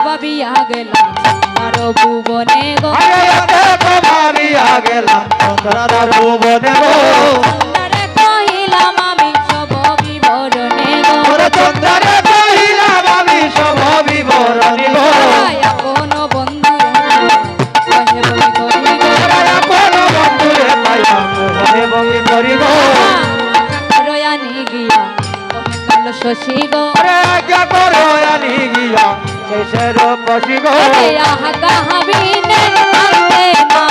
ভাবিয়া গেলাম আর ভুবনে গো ভাবিয়া গেলাম চন্দ্রার ভুবনে গো চন্দ্রে কহিলাম আমি সব বিবরণে গো চন্দ্রে কহিলাম আমি সব বিবরণে গো আপন বন্ধু কহে বলি করি গো আপন বন্ধুরে পাইয়া কহে বলি করি গো রয়ানি গিয়া কহে কাল শশী গো আজ্ঞা করো আনি গিয়া শেষের পশি গো আহা কাহাবিনে আনতে না